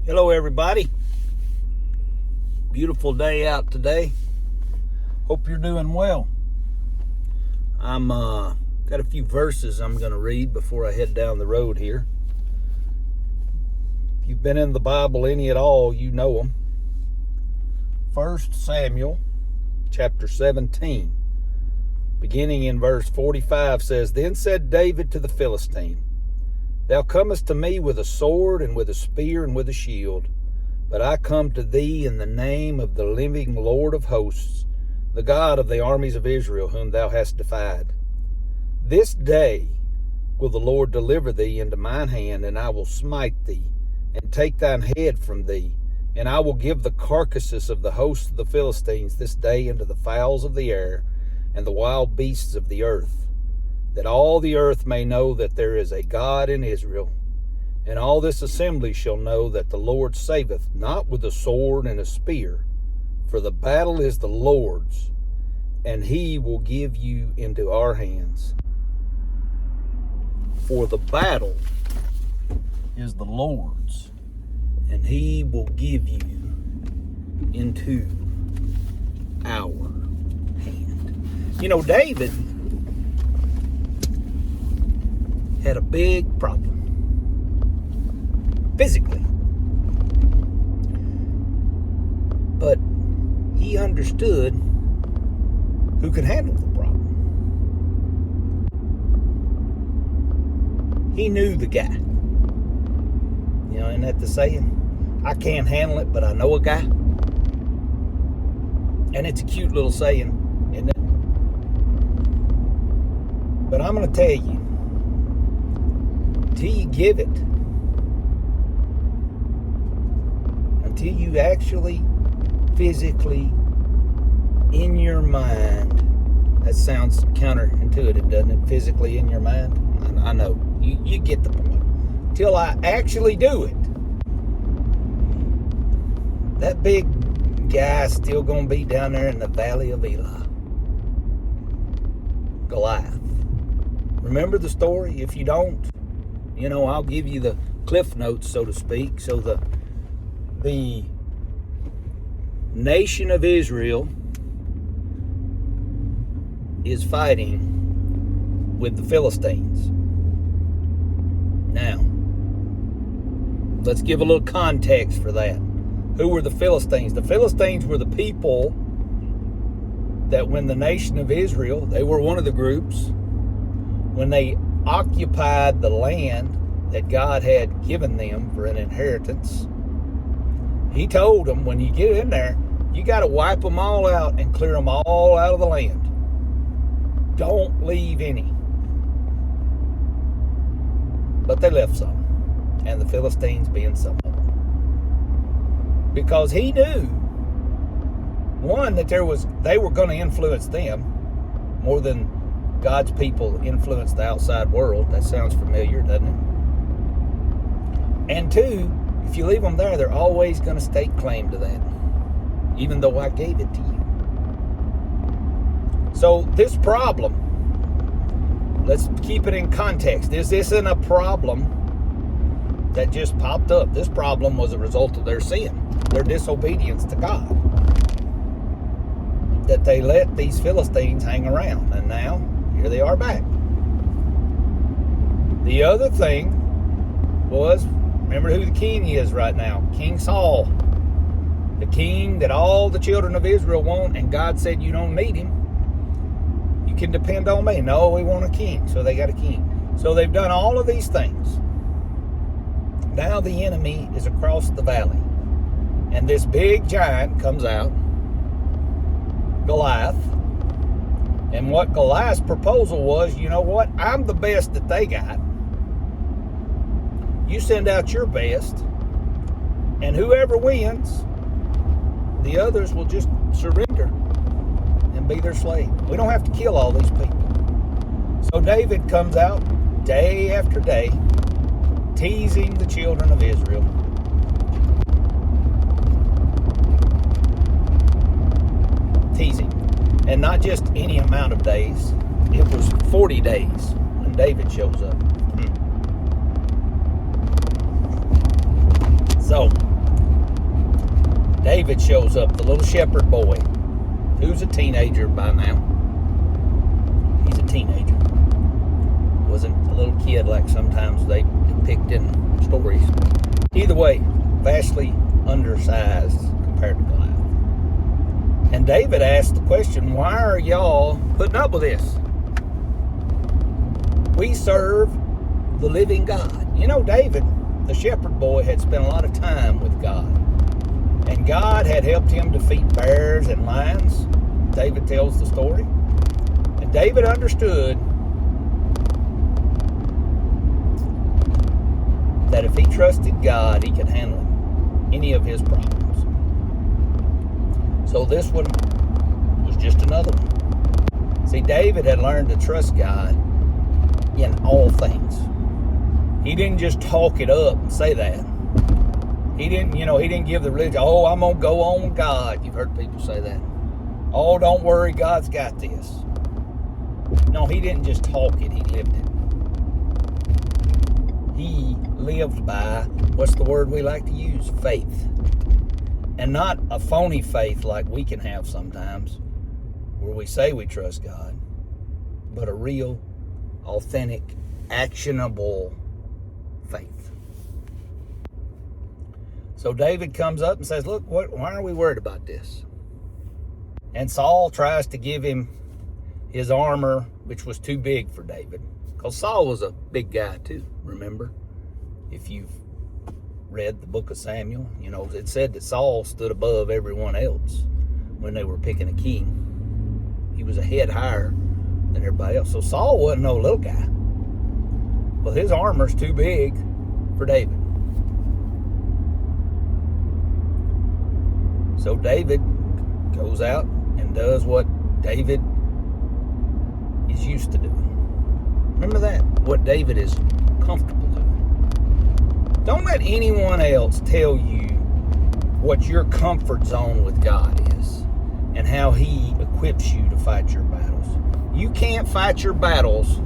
Hello everybody. Beautiful day out today. Hope you're doing well. I'm got a few verses I'm going to read before I head down the road here. If you've been in the Bible any at all, you know them. 1 Samuel chapter 17, beginning in verse 45 says, "Then said David to the Philistine, Thou comest to me with a sword and with a spear and with a shield, but I come to thee in the name of the living Lord of hosts, the God of the armies of Israel, whom thou hast defied. This day will the Lord deliver thee into mine hand, and I will smite thee, and take thine head from thee, and I will give the carcasses of the hosts of the Philistines this day into the fowls of the air and the wild beasts of the earth, that all the earth may know that there is a God in Israel. And all this assembly shall know that the Lord saveth not with a sword and a spear, for the battle is the Lord's, and he will give you into our hands." For the battle is the Lord's, and he will give you into our hand. You know, David had a big problem physically, but he understood who could handle the problem. He knew the guy. You know, isn't that the saying? I can't handle it, but I know a guy. And it's a cute little saying, isn't it? But I'm going to tell you, until you give it, until you actually physically in your mind, that sounds counterintuitive, doesn't it? Physically in your mind. I know, you get the point. Till I actually do it, that big guy's still gonna be down there in the valley of Elah. Goliath. Remember the story? If you don't, you know, I'll give you the cliff notes, so to speak. So the nation of Israel is fighting with the Philistines. Now, let's give a little context for that. Who were the Philistines? The Philistines were the people that when the nation of Israel, they were one of the groups, when they occupied the land that God had given them for an inheritance, he told them, when you get in there, you got to wipe them all out and clear them all out of the land. Don't leave any. But they left some, and the Philistines being some of them. Because he knew, one, that they were going to influence them more than God's people influence the outside world. That sounds familiar, doesn't it? And two, if you leave them there, they're always going to stake claim to that, even though I gave it to you. So this problem, let's keep it in context. This isn't a problem that just popped up. This problem was a result of their sin, their disobedience to God, that they let these Philistines hang around, and now here they are back. The other thing was, remember who the king is right now? King Saul. The king that all the children of Israel want, and God said, you don't need him. You can depend on me. No, we want a king. So they got a king. So they've done all of these things. Now the enemy is across the valley. And this big giant comes out, Goliath. And what Goliath's proposal was, you know what? I'm the best that they got. You send out your best, and whoever wins, the others will just surrender and be their slave. We don't have to kill all these people. So David comes out day after day, teasing the children of Israel. Teasing. And not just any amount of days. It was 40 days when David shows up. So, David shows up, the little shepherd boy, who's a teenager by now. He's a teenager. Wasn't a little kid like sometimes they depict in stories. Either way, vastly undersized compared to Goliath. And David asked the question, why are y'all putting up with this? We serve the living God. You know, David, the shepherd boy, had spent a lot of time with God. And God had helped him defeat bears and lions. David tells the story. And David understood that if he trusted God, he could handle any of his problems. So this one was just another one. See, David had learned to trust God in all things. He didn't just talk it up and say that. He didn't give the religion, oh, I'm going to go on with God. You've heard people say that. Oh, don't worry, God's got this. No, he didn't just talk it, he lived it. He lived by, what's the word we like to use? Faith. And not a phony faith like we can have sometimes, where we say we trust God, but a real, authentic, actionable faith. So David comes up and says, look, why are we worried about this? And Saul tries to give him his armor, which was too big for David. Because Saul was a big guy too, remember? If you've read the book of Samuel, it said that Saul stood above everyone else when they were picking a king. He was a head higher than everybody else. So Saul wasn't no little guy. Well, his armor's too big for David. So David goes out and does what David is used to doing. Remember that? What David is comfortable doing. Don't let anyone else tell you what your comfort zone with God is and how he equips you to fight your battles. You can't fight your battles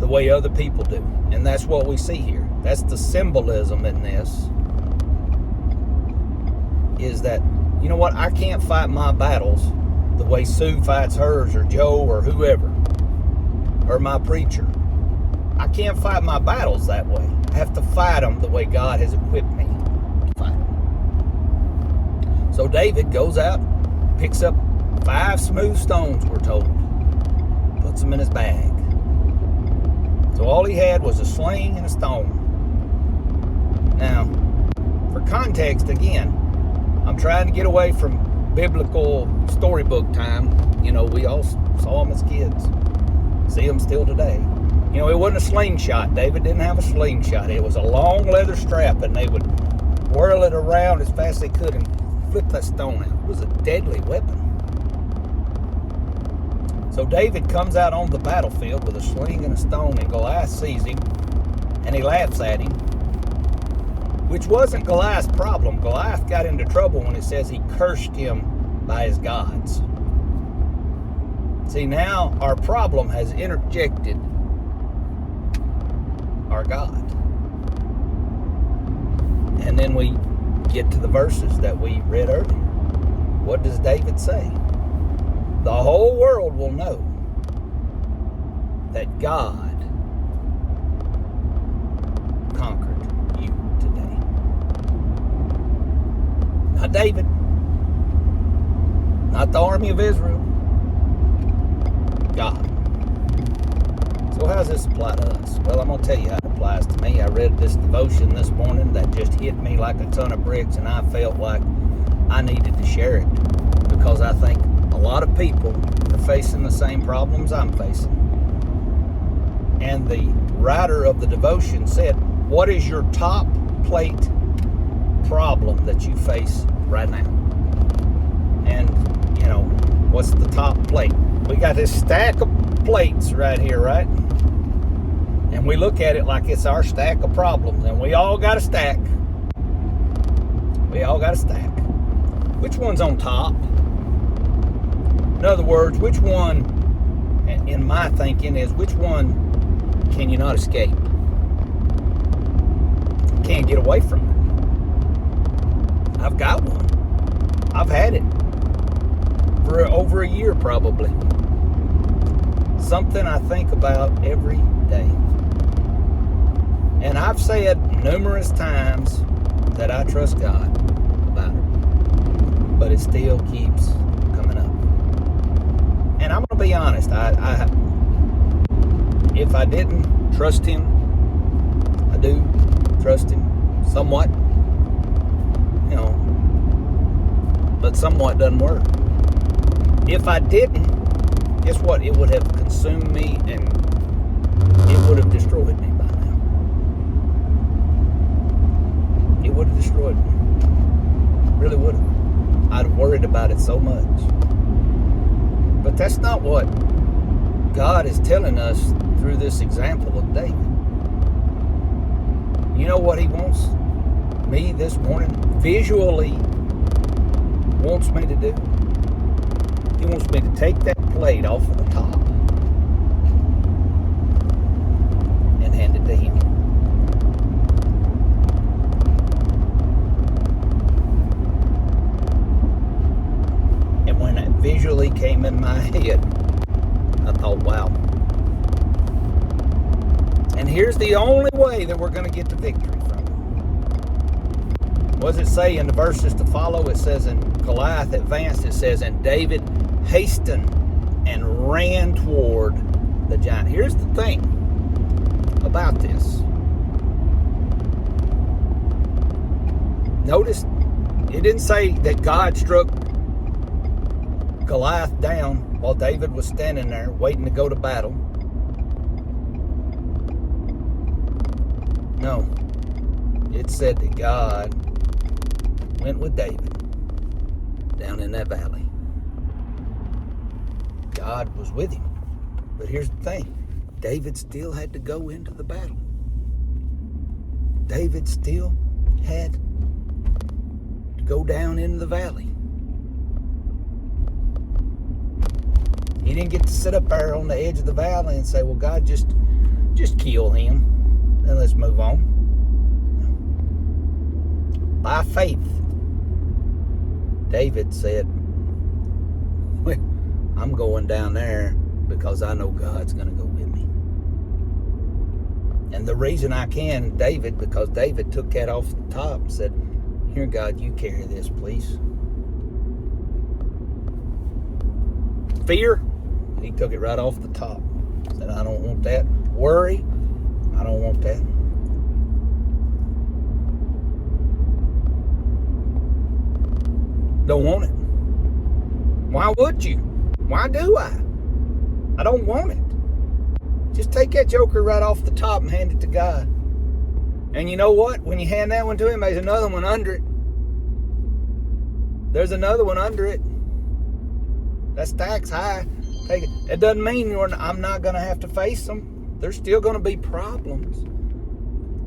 the way other people do. And that's what we see here. That's the symbolism in this. Is that, you know what? I can't fight my battles the way Sue fights hers, or Joe, or whoever, or my preacher. I can't fight my battles that way. I have to fight them the way God has equipped me to fight them. So David goes out, picks up 5 smooth stones, we're told, puts them in his bag. So all he had was a sling and a stone. Now, for context, again, I'm trying to get away from biblical storybook time. We all saw them as kids. See them still today. It wasn't a slingshot. David didn't have a slingshot. It was a long leather strap, and they would whirl it around as fast as they could and flip that stone out. It was a deadly weapon. So David comes out on the battlefield with a sling and a stone, and Goliath sees him, and he laughs at him, which wasn't Goliath's problem. Goliath got into trouble when it says he cursed him by his gods. See, now our problem has interjected our God. And then we get to the verses that we read earlier. What does David say? The whole world will know that God conquered you today. Not David. Not the army of Israel. God. So how does this apply to us? Well, I'm going to tell you how it applies to me. I read this devotion this morning that just hit me like a ton of bricks, and I felt like I needed to share it because I think a lot of people are facing the same problems I'm facing. And the writer of the devotion said, what is your top plate problem that you face right now? And, what's the top plate? We got this stack of plates right here, right? And we look at it like it's our stack of problems, and we all got a stack. We all got a stack. Which one's on top? In other words, which one, in my thinking, is which one can you not escape? Can't get away from it. I've got one. I've had it for over a year probably. Something I think about every day. And I've said numerous times that I trust God about it, but it still keeps coming up. And I'm going to be honest, if I didn't trust Him, I do trust Him somewhat, but somewhat doesn't work. If I didn't, guess what? It would have consumed me and it would have destroyed me by now. It would have destroyed me. Really would have. I'd have worried about it so much. But that's not what God is telling us through this example of David. You know what He wants me this morning, visually wants me to do? He wants me to take that plate off of the top and hand it to Him. And when it visually came in my head, I thought, wow. And here's the only way that we're going to get the victory from it. What does it say in the verses to follow? It says, in Goliath advanced, it says, and David hastened and ran toward the giant. Here's the thing about this. Notice it didn't say that God struck Goliath down while David was standing there waiting to go to battle. No. It said that God went with David down in that valley. God was with him. But here's the thing. David still had to go into the battle. David still had to go down into the valley. He didn't get to sit up there on the edge of the valley and say, well, God, just kill him and let's move on. By faith, David said, well, I'm going down there because I know God's going to go with me. And the reason I can, David, because David took that off the top and said, here, God, you carry this, please. Fear, he took it right off the top. Said, I don't want that. Worry, I don't want that. Don't want it. Why would you? Why do I? I don't want it. Just take that joker right off the top and hand it to God. And you know what? When you hand that one to him, there's another one under it. There's another one under it. That stack's high. Take it. It doesn't mean I'm not going to have to face them. There's still going to be problems.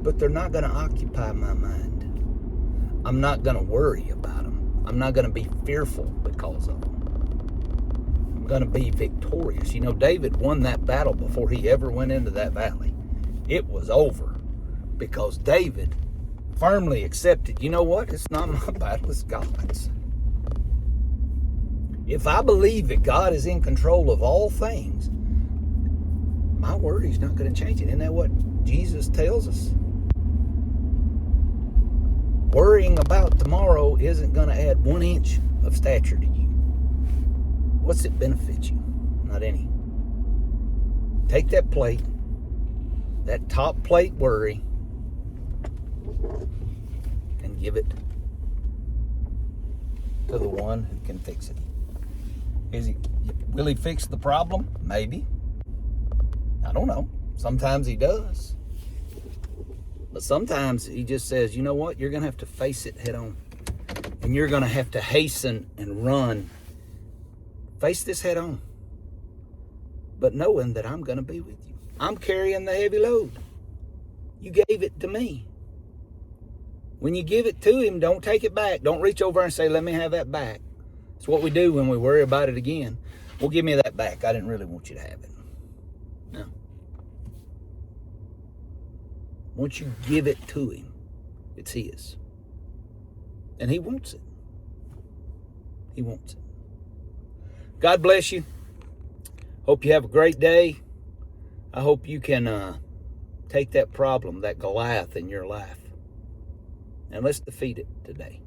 But they're not going to occupy my mind. I'm not going to worry about them. I'm not going to be fearful because of them. I'm going to be victorious. You know, David won that battle before he ever went into that valley. It was over because David firmly accepted, you know what? It's not my battle, it's God's. If I believe that God is in control of all things, my worry's not going to change it. Isn't that what Jesus tells us? Worrying about tomorrow isn't going to add 1 inch of stature to you. What's it benefit you? Not any. Take that plate, that top plate worry, and give it to the one who can fix it. Will he fix the problem? Maybe. I don't know. Sometimes he does. But sometimes he just says, you know what? You're going to have to face it head on. And you're going to have to hasten and run. Face this head on. But knowing that I'm going to be with you. I'm carrying the heavy load. You gave it to me. When you give it to him, don't take it back. Don't reach over and say, let me have that back. It's what we do when we worry about it again. Well, give me that back. I didn't really want you to have it. No. Once you give it to him, it's his. And he wants it. He wants it. God bless you. Hope you have a great day. I hope you can take that problem, that Goliath in your life, and let's defeat it today.